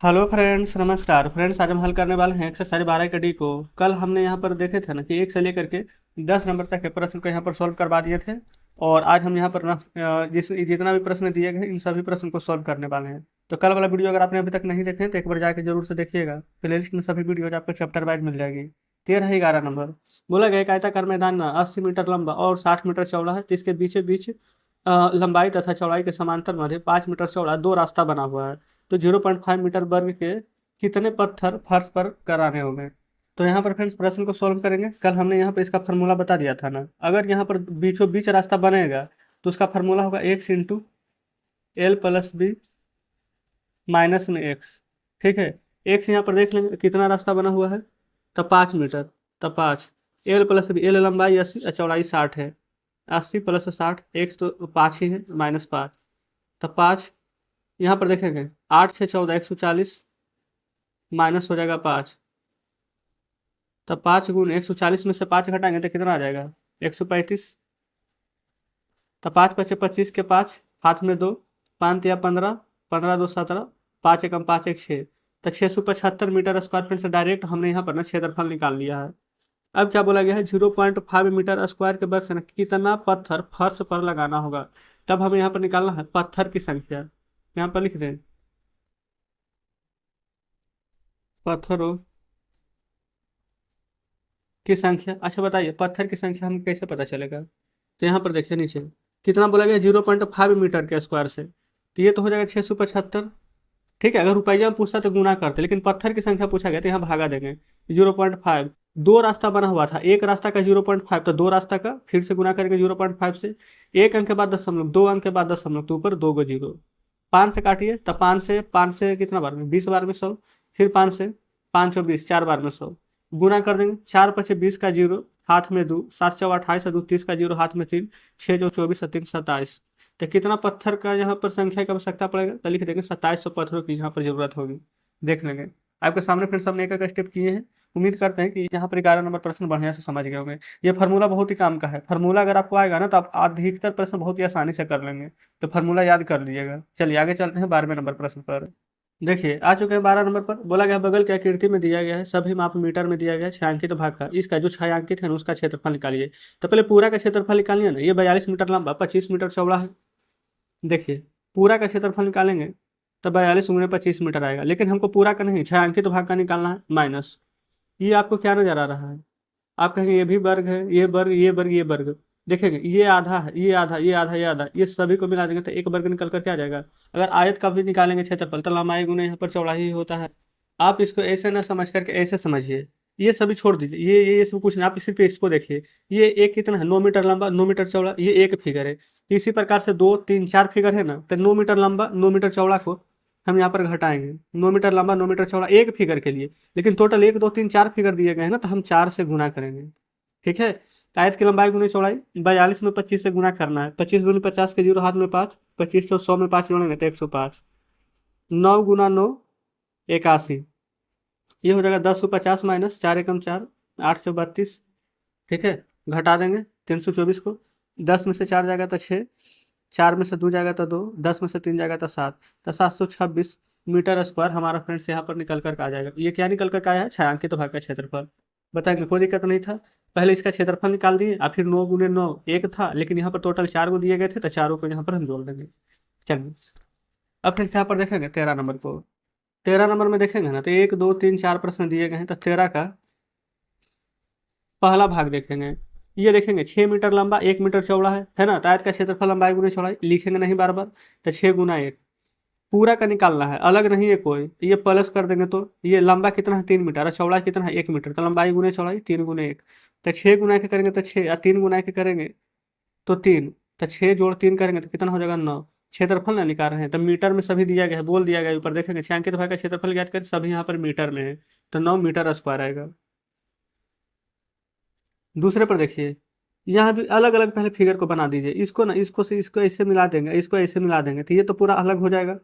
Hello friends, नमस्कार friends. आज हम हल करने वाले हैं एक्सरसाइज 12 का डी को। कल हमने यहाँ पर देखे थे ना कि 1 से लेकर के 10 नंबर तक के प्रश्न को यहाँ पर सॉल्व करवा दिए थे। और आज हम यहाँ पर ना जितना भी प्रश्न दिए गए इन सभी प्रश्न को सॉल्व करने वाले हैं। तो कल वाला वीडियो अगर आपने अभी तक नहीं देखे तो एक बार जाके जरूर से देखिएगा। प्लेलिस्ट में सभी वीडियो आपको चैप्टर वाइज मिल जाएगी। 13 11 नंबर बोला गया, एक आयताकार मैदान ना 80 मीटर लंबा और 60 मीटर चौड़ा है, जिसके बीचे बीच लंबाई तथा चौड़ाई के समांतर मध्य 5 मीटर चौड़ा दो रास्ता बना हुआ है। तो 0.5 मीटर वर्ग के कितने पत्थर फर्श पर कराने होंगे। तो यहाँ पर फ्रेंड्स प्रश्न को सॉल्व करेंगे। कल हमने यहाँ पर इसका फार्मूला बता दिया था ना। अगर यहाँ पर बीचों बीच रास्ता बनेगा तो उसका फार्मूला होगा x into l plus b minus में एक्स। ठीक है, एक्स यहाँ पर देख लेंगे कितना रास्ता बना हुआ है, तो 5 मीटर। तो 5 एल प्लस बी, एल लंबाई 80 और चौड़ाई 60 है। 80 प्लस 60, एक्स तो 5 ही है, माइनस 5। तो 5 यहाँ पर देखेंगे 8 से 14 140, माइनस हो जाएगा 5। तब 5 गुण 140 में से 5 घटाएंगे तो कितना आ जाएगा 135। तो 5 पचे 25 के 5 हाथ में 2, 5 या 15, 15 2 17, 5 एकम 5 एक 6। तो 675 मीटर स्क्वायर फीट से डायरेक्ट हमने यहाँ पर ना क्षेत्रफल निकाल लिया है। अब क्या बोला गया है, 0.5 मीटर स्क्वायर के वर्ग से ना कितना पत्थर फर्श पर लगाना होगा। तब हमें यहाँ पर निकालना है पत्थर की संख्या। यहाँ पर लिख दें पत्थरों की संख्या। अच्छा बताइए, पत्थर की संख्या हमें कैसे पता चलेगा। तो यहाँ पर देखिए नीचे कितना बोला गया, 0.5 मीटर के स्क्वायर से। तो ये तो हो जाएगा 675। ठीक है, अगर रुपया में पूछता तो गुना करते, लेकिन पत्थर की संख्या पूछा गया तो यहाँ भागा देंगे। 0.5, दो रास्ता बना हुआ था, एक रास्ता का 0.5, तो दो रास्ता का फिर से गुना करेंगे 0.5 से। एक अंक के बाद दशमलव, दो अंक के बाद दशमलव, तो ऊपर 2 को 0। 5 से काटिए, तो 5 से कितना बार में, 20 बार में 100। फिर 5 से 5 और 20, 4 बार में 100। गुना कर देंगे, 4 पचे 20 का 0, हाथ में 2, 7 चौ 28 और 2 30 का 0, हाथ में 3, 6 जो 24 और 3 27। तो कितना पत्थर का यहाँ पर संख्या की आवश्यकता पड़ेगा, तो लिख देंगे 2700 पत्थरों की यहाँ पर जरूरत होगी। देख लेंगे आपके सामने फिर हमने एक एक स्टेप किए हैं। उम्मीद करते हैं कि यहाँ पर 11 नंबर प्रश्न बढ़िया से समझ गए होंगे। ये फार्मूला बहुत ही काम का है। फार्मूला अगर आपको आएगा ना तो आप अधिकतर प्रश्न बहुत ही आसानी से कर लेंगे। तो फार्मूला याद कर लीजिएगा। चलिए आगे चलते हैं 12वें नंबर प्रश्न पर। देखिए आ चुके हैं 12 नंबर पर। बोला गया बगल की आकृति में दिया गया है, सभी माप मीटर में दिया गया है छायांकित भाग का, इसका जो छायांकित है ना उसका क्षेत्रफल निकालिए। तो पहले पूरा का क्षेत्रफल निकालिए ना। ये 42 मीटर लंबा 25 मीटर चौड़ा है। देखिए पूरा का क्षेत्रफल निकालेंगे तो 42 गुणे 25 मीटर आएगा, लेकिन हमको पूरा का नहीं छायांकित भाग का निकालना है। माइनस ये आपको क्या नजर आ रहा है, आप कहेंगे ये भी वर्ग है, ये वर्ग, ये वर्ग, ये वर्ग। देखेंगे ये आधा है, ये आधा, ये आधा, ये आधा, ये सभी को मिला देंगे तो एक वर्ग निकल कर क्या आ जाएगा। अगर आयत का भी निकालेंगे क्षेत्रफल तो लंबाई गुने यहाँ पर चौड़ाई ही होता है। आप इसको ऐसे ना समझ करके ऐसे समझिए। ये सभी छोड़ दीजिए, ये सब कुछ नहीं, आप सिर्फ इसको देखिए। ये एक कितना है, 9 मीटर लंबा 9 मीटर चौड़ा, ये एक फिगर है। इसी प्रकार से 2 3 4 फिगर है ना, तो 9 मीटर लंबा 9 मीटर चौड़ा को हम यहाँ पर घटाएंगे। 9 मीटर लंबा 9 मीटर चौड़ा एक फिगर के लिए, लेकिन टोटल 1 2 3 4 फिगर दिए गए हैं ना, तो हम 4 से गुना करेंगे। ठीक है, आयत की लंबाई गुनी चौड़ाई 42 में 25 से गुना करना है। 25 दूनी 50 के 0, हाथ में 5, 25 तो 100 में 5 जोड़ेंगे तो 105। 9 गुना 9 81, ये हो जाएगा 10 50 माइनस 4 एकम 4, 832। ठीक है, घटा देंगे 324 को। 10 में से 4 जाएगा तो 6, 4 में से 2 जाएगा तो 2, 10 में से 3 जाएगा तो 7, तो 726 मीटर स्क्वायर हमारा फ्रेंड्स यहाँ पर निकल कर आ जाएगा। ये क्या निकल कर आया है, छायांकित भाग का क्षेत्रफल। बताएंगे कोई दिक्कत नहीं था। पहले इसका क्षेत्रफल निकाल दिए, और फिर 9 गुने 9 एक था, लेकिन यहाँ पर टोटल 4 को दिए गए थे तो चारों को यहाँ पर हम जोड़ देंगे। चलिए अब फिर यहाँ पर देखेंगे 13 नंबर को। 13 नंबर में देखेंगे ना तो 1 2 3 4 प्रश्न दिए गए हैं। तो 13 का पहला भाग देखेंगे। ये देखेंगे 6 मीटर लंबा 1 मीटर चौड़ा है ना। तो आयत का क्षेत्रफल लंबाई गुने चौड़ाई लिखेंगे नहीं बार बार। तो 6 गुना 1 पूरा का निकालना है, अलग नहीं है कोई। ये प्लस कर देंगे तो ये लंबा कितना है 3 मीटर और चौड़ा कितना है 1 मीटर, तो लंबाई गुने चौड़ाई 3 गुने 1। तो 6 गुना के करेंगे तो 6, और 3 गुना के करेंगे तो 3। तो 6 जोड़ 3 करेंगे तो कितना हो जाएगा 9। क्षेत्रफल ना निकाल रहे हैं तो मीटर में सभी दिया गया है, बोल दिया गया है ऊपर। देखेंगे छायांकित भाग का क्षेत्रफल ज्ञात करें, सभी यहाँ पर मीटर में है, तो 9 मीटर स्क्वायर आएगा। दूसरे पर देखिए, यहाँ भी अलग अलग पहले फिगर को बना दीजिए। इसको ना इसको से इसको ऐसे मिला देंगे, इसको ऐसे मिला देंगे, तो ये तो पूरा अलग हो जाएगा।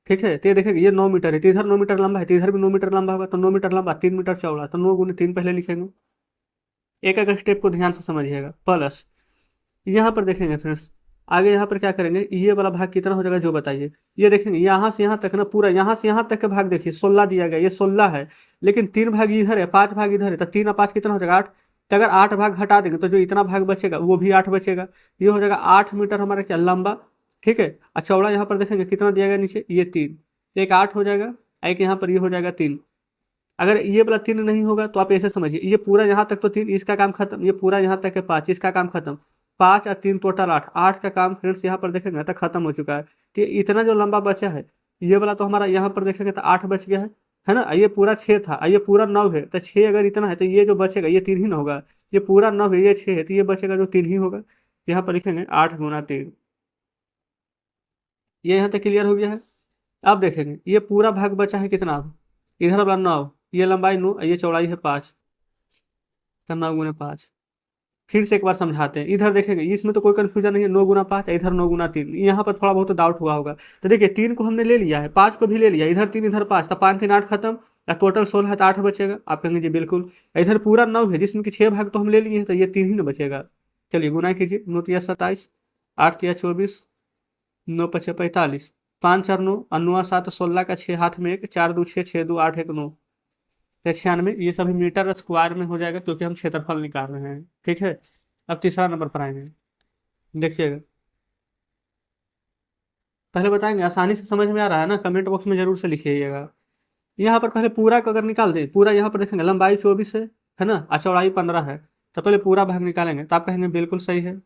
ठीक है, तो ये देखेंगे ये 9 मीटर है, तो इधर 9 मीटर लंबा है, तो इधर भी 9 मीटर लंबा होगा। तो 9 मीटर लंबा 3 मीटर चौड़ा, तो 9 गुने 3 पहले लिखेंगे। एक एक स्टेप को ध्यान से समझिएगा। प्लस यहाँ पर देखेंगे फ्रेंड्स, आगे यहाँ पर क्या करेंगे, ये वाला भाग कितना हो जाएगा जो बताइए। ये देखेंगे यहाँ से यहाँ तक ना, पूरा यहाँ से यहाँ तक का भाग देखिए 16 दिया गया, ये 16 है, लेकिन 3 भाग इधर है, 5 भाग इधर है, तो 3 और 5 कितना हो जाएगा 8। तो अगर 8 भाग हटा देंगे तो जो इतना भाग बचेगा वो भी 8 बचेगा। ये हो जाएगा 8 मीटर हमारा क्या लंबा, ठीक है। और चौड़ा यहाँ पर देखेंगे कितना दिया गया नीचे, ये 3, एक 8 हो जाएगा, एक यहाँ पर ये हो जाएगा 3। अगर ये वाला 3 नहीं होगा तो आप ऐसे समझिए, ये पूरा यहाँ तक तो 3, इसका काम खत्म, ये पूरा यहाँ तक है 5, इसका काम खत्म, 5 और 3 टोटल 8, 8 का काम फ्रेंड्स यहाँ पर देखेंगे तो खत्म हो चुका है। तो ये इतना जो लंबा बचा है, ये वाला तो हमारा यहाँ पर देखेंगे तो 8 बच गया है ना। ये पूरा 6 था, ये पूरा 9 है, तो 6 अगर इतना है तो ये जो बचेगा ये 3 ही ना होगा। ये पूरा 9 है, ये 6 है, तो ये बचेगा जो 3 ही होगा। तो यहाँ पर लिखेंगे 8 गुना 3। ये यहाँ तक क्लियर हो गया है। अब देखेंगे ये पूरा भाग बचा है कितना, इधर वाला 9, ये लंबाई 9, ये चौड़ाई है 5, तो 9 गुना 5। फिर से एक बार समझाते हैं, इधर देखेंगे इसमें तो कोई कंफ्यूजन नहीं है, 9 गुना 5, इधर 9 गुना 3, यहाँ पर थोड़ा बहुत डाउट हुआ होगा। तो देखिए 3 को हमने ले लिया है, 5 को भी ले लिया, इधर 3 इधर 5, तो 5 3 8 खत्म, या टोटल 16 है तो 8 बचेगा। आप कहेंगे जी बिल्कुल, इधर पूरा 9 है जिसमें कि 6 भाग तो हम ले लिए हैं, तो ये 3 ही ना बचेगा। चलिए गुना कीजिए, 9 तिया 27, 8 तिया 24, 9 पचे 45, 5 4 9, और 9 7 16 का 6 हाथ में 1, 4 2 6, 6 2 8 1 9, तो 96। ये सभी मीटर स्क्वायर में हो जाएगा क्योंकि हम क्षेत्रफल निकाल रहे हैं, ठीक है। अब तीसरा नंबर पर आएंगे, देखिएगा। पहले बताएंगे, आसानी से समझ में आ रहा है ना, कमेंट बॉक्स में जरूर से लिखिएगा। यहाँ पर पहले पूरा का अगर निकाल दें, पूरा यहाँ पर देखेंगे लंबाई 24 है ना, और चौड़ाई 15 है, तो पहले पूरा भाग निकालेंगे, तो आप कहेंगे बिल्कुल सही है।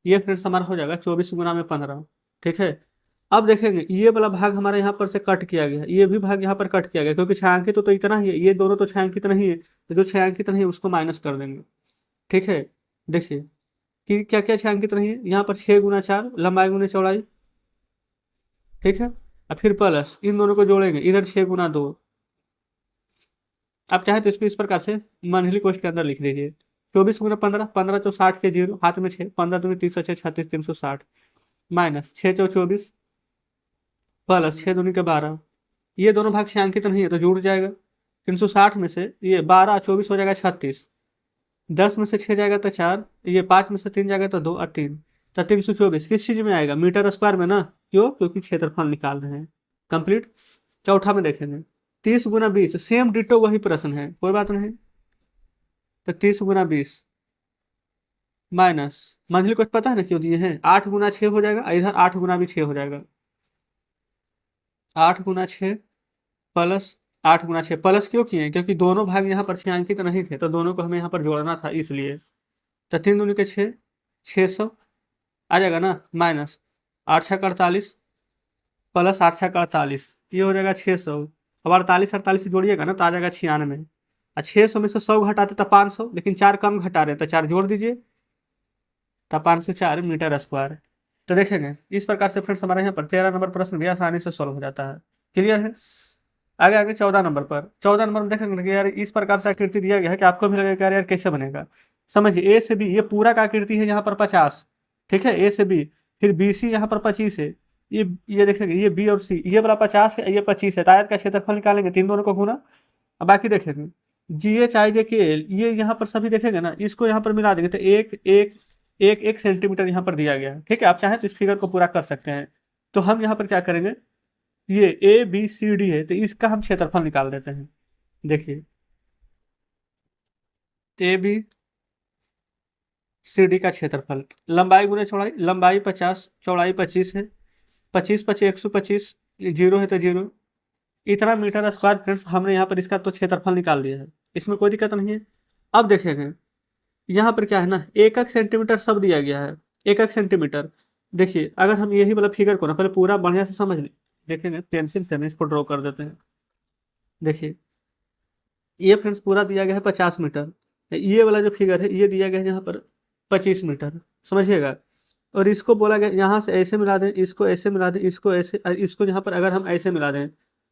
ये फ्रेंड्स हमारा हो जाएगा 24 गुना में 15, ठीक है। अब देखेंगे ये वाला भाग हमारे यहाँ पर से कट किया गया है, ये भी भाग यहाँ पर कट किया गया क्योंकि छायांकित तो इतना ही है, ये दोनों तो छायांकित नहीं है, तो जो छायांकित नहीं है उसको माइनस कर देंगे, ठीक है। देखिए कि क्या क्या छायांकित नहीं है, यहाँ पर 6 गुना 4 लंबाई गुना चौड़ाई, ठीक है। और फिर प्लस इन दोनों को जोड़ेंगे, इधर 6 गुना 2। आप चाहे तो इसको इस प्रकार से मंथली कोष्ट के अंदर लिख लीजिए, 24 गुना 15, 15 चौ 60 के 0, हाथ में 6, 15 दूनी 30 6 36 360, माइनस 6 चौ 24, प्लस 6 दूनी के 12। ये दोनों भाग छायांकित नहीं है तो जुड़ जाएगा, 360 में से ये 12 24 हो जाएगा 36, 10 में से 6 जाएगा तो 4, ये 5 में से 3 जाएगा तो 2 और 3, तो 324 किस चीज़ में आएगा, मीटर स्क्वायर में ना। क्यों, क्योंकि क्षेत्रफल निकाल रहे हैं। कंप्लीट। चौथा में देखेंगे 30 गुना 20, सेम डिटो वही प्रश्न है, कोई बात नहीं। तो 30 गुना 20 माइनस, मंथली कुछ पता है ना क्यों दिए हैं, 8 गुना 6 हो जाएगा, इधर 8 गुना भी 6 हो जाएगा, 8 गुना 6 प्लस 8 गुना 6, प्लस क्यों किए, क्योंकि दोनों भाग यहाँ पर छायांकित नहीं थे, तो दोनों को हमें यहाँ पर जोड़ना था इसलिए। तो 3 दूनी के 6, 600 आ जाएगा ना, माइनस 8 छः 48 प्लस 8 छः 48, ये हो जाएगा 600। अब 48 48 से जोड़िएगा ना तो आ जाएगा 96। और 600 में से 100 घटाते तो 500, लेकिन 4 कम घटा रहे हैं तो 4 जोड़ दीजिए, तो 504 मीटर स्क्वायर। तो देखेंगे इस प्रकार से फ्रेंड्स हमारे यहाँ पर 13 नंबर प्रश्न भी आसानी से सॉल्व हो जाता है। क्लियर है। आगे आगे 14 नंबर पर, 14 नंबर में देखेंगे कि यार इस प्रकार से आकृति दिया गया है कि आपको भी लगेगा कि यार कैसे बनेगा। समझिए ए से बी, ये पूरा का आकृति है यहाँ पर 50, ठीक है, ए से बी। फिर बी सी यहाँ पर 25 है, ये देखेंगे ये बी और सी, ये वाला 50 है, ये 25 है, तो आयत का क्षेत्रफल निकालेंगे, तीन दोनों को गुना। अब बाकी देखेंगे जी एच आई जे के एल, ये यहाँ पर सभी देखेंगे ना, इसको यहाँ पर मिला देंगे तो एक एक एक एक सेंटीमीटर यहाँ पर दिया गया है, ठीक है। आप चाहें तो इस फिगर को पूरा कर सकते हैं। तो हम यहाँ पर क्या करेंगे, ये ए बी सी डी है, तो इसका हम क्षेत्रफल निकाल देते हैं। देखिए ए बी सी डी का क्षेत्रफल, लंबाई गुना चौड़ाई, लंबाई 50 चौड़ाई 25 है, 25 25 125, जीरो है तो जीरो, इतना मीटर स्क्वायर फ्रेंड्स हमने यहाँ पर इसका तो क्षेत्रफल निकाल दिया है, इसमें कोई दिक्कत नहीं है। अब देखेंगे यहाँ पर क्या है ना, एक एक सेंटीमीटर सब दिया गया है, एक एक सेंटीमीटर। देखिए अगर हम यही वाला फिगर को ना पहले पूरा बढ़िया से समझ लें, देखेंगे पेंसिल से इसको ड्रॉ कर देते हैं। देखिए ये फ्रेंड्स पूरा दिया गया है 50 मीटर, ये वाला जो फिगर है ये दिया गया है यहाँ पर 25 मीटर, समझिएगा। और इसको बोला गया यहाँ से ऐसे मिला दें, इसको ऐसे मिला दें, इसको ऐसे, इसको यहाँ पर अगर हम ऐसे मिला दें,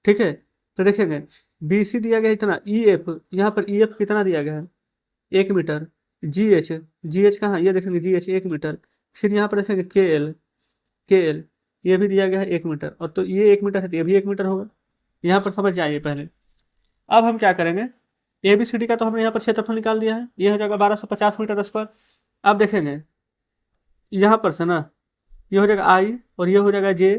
ठीक है। तो देखेंगे बी सी दिया गया इतना, ई एफ यहाँ पर ई एफ कितना दिया गया है 1 मीटर, जी एच कहाँ, ये देखेंगे जी एच 1 मीटर। फिर यहाँ पर देखेंगे के एल ये भी दिया गया है 1 मीटर, और तो ये 1 मीटर है तो ये भी 1 मीटर होगा। यहाँ पर समझ जाइए पहले। अब हम क्या करेंगे, ए बी सी डी का तो हमने यहाँ पर क्षेत्रफल निकाल दिया है, ये हो जाएगा 1250 मीटर स्क्वायर। अब देखेंगे यहाँ पर से ना ये हो जाएगा आई, और ये हो जाएगा जे,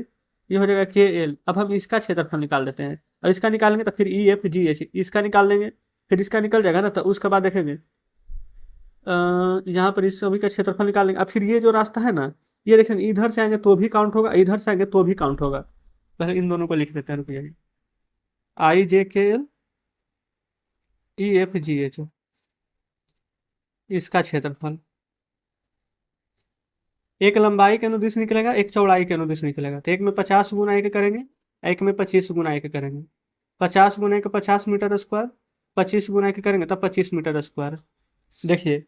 ये हो जाएगा के एल। अब हम इसका क्षेत्रफल निकाल देते हैं, और इसका निकालेंगे तो फिर ई एफ जी एच, इसका निकाल देंगे, फिर इसका निकल जाएगा ना, तो उसके बाद देखेंगे यहाँ पर इस सभी का क्षेत्रफल निकाल लेंगे। अब फिर ये जो रास्ता है ना, ये देखेंगे इधर से आएंगे तो भी काउंट होगा, इधर से आएंगे तो भी काउंट होगा। पहले इन दोनों को लिख देते हैं, रुपये आई जे के L E F G H, इसका क्षेत्रफल एक लंबाई के अनुदिश निकलेगा, एक चौड़ाई के अनुदिश निकलेगा। तो एक में 50 गुना एक करेंगे, एक में 25 गुना एक करेंगे। 50 गुना एक 50 मीटर स्क्वायर, 25 गुना एक करेंगे तब 25 मीटर स्क्वायर। देखिए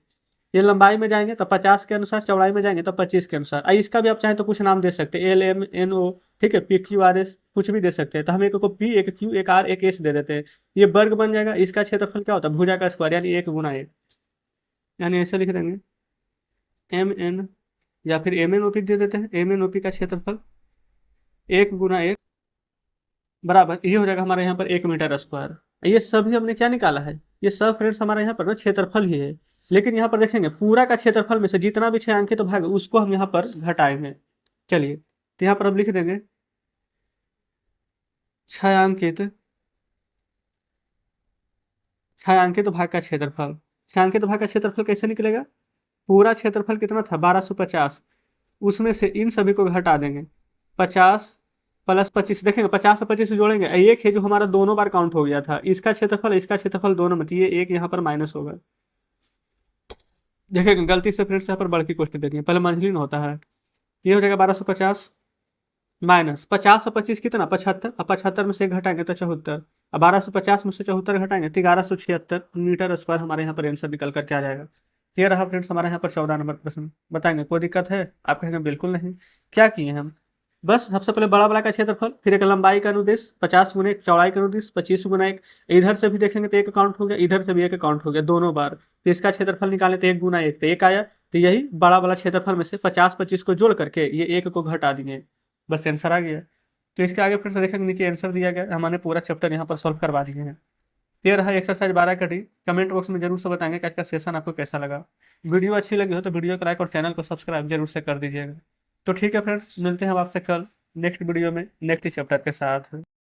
ये लंबाई में जाएंगे तो 50 के अनुसार, चौड़ाई में जाएंगे तो 25 के अनुसार। इसका भी आप चाहें तो कुछ नाम दे सकते हैं, एल एम एन ओ, ठीक है, पी क्यू आर एस, कुछ भी दे सकते हैं। तो हम एक को पी, एक क्यू, एक आर, एक एस दे देते हैं। ये वर्ग बन जाएगा। इसका क्षेत्रफल क्या होता है, भुजा का स्क्वायर, यानी 1 गुना 1, यानी ऐसे लिख देंगे एम एन, या फिर एम एन ओ पी दे देते हैं। एम एन ओ पी का क्षेत्रफल 1 गुना 1 बराबर, ये हो जाएगा हमारे यहाँ पर 1 मीटर स्क्वायर। ये सभी हमने क्या निकाला है, ये सब फ्रेंड्स हमारे यहाँ पर ना क्षेत्रफल ही है। लेकिन यहाँ पर देखेंगे पूरा का क्षेत्रफल में से जितना भी छायांकित भाग है उसको हम यहाँ पर घटाएंगे। चलिए, तो यहाँ पर अब लिख देंगे छायांकित, छायांकित भाग का क्षेत्रफल। छायांकित भाग का क्षेत्रफल कैसे निकलेगा, पूरा क्षेत्रफल कितना था 1250, उसमें से इन सभी को घटा देंगे। 50 प्लस 25, देखेंगे 50 और 25 जोड़ेंगे, एक है जो हमारा दोनों बार काउंट हो गया था, इसका क्षेत्रफल इसका क्षेत्रफल दोनों में, तो ये एक यहाँ पर माइनस होगा। देखिए गलती से फ्रेंड्स यहाँ पर बड़की क्वेश्चन दे दिए, पहले मंझली में होता है। ये हो जाएगा 1250 माइनस 50 और 25 कितना 75, अब 75 में से एक घटाएंगे तो 74, अब 1250 में से 74 घटाएंगे तो 1176 मीटर स्क्वायर हमारे यहाँ पर आंसर निकल करके आ जाएगा। ये रहा फ्रेंड्स हमारे यहाँ पर 14 नंबर प्रश्न। बताएंगे कोई दिक्कत है, आप कहेंगे बिल्कुल नहीं। क्या किए हम, बस सबसे पहले बड़ा वाला का क्षेत्रफल, फिर एक लंबाई का अनुदेश 50 गुना 1, चौड़ाई का अनुदेश 25 गुना 1, इधर से भी देखेंगे तो एक अकाउंट हो गया, इधर से भी एक अकाउंट हो गया, दोनों बार। तो इसका क्षेत्रफल निकाले तो 1 गुना 1, तो एक आया। तो यही बड़ा वाला क्षेत्रफल में से 50-25 को जोड़ करके ये एक को घटा दिए, बस आंसर आ गया। तो इसके आगे फिर से देखेंगे नीचे आंसर दिया गया, हमने पूरा चैप्टर यहाँ पर सॉल्व करवा दिए हैं। ये रहा एक्सरसाइज 12 का डी। कमेंट बॉक्स में जरूर से बताएंगे कि आज का सेशन आपको कैसा लगा। वीडियो अच्छी लगी हो तो वीडियो को लाइक और चैनल को सब्सक्राइब जरूर से कर दीजिएगा। तो ठीक है फ्रेंड्स, मिलते हैं हम आपसे कल नेक्स्ट वीडियो में नेक्स्ट चैप्टर के साथ।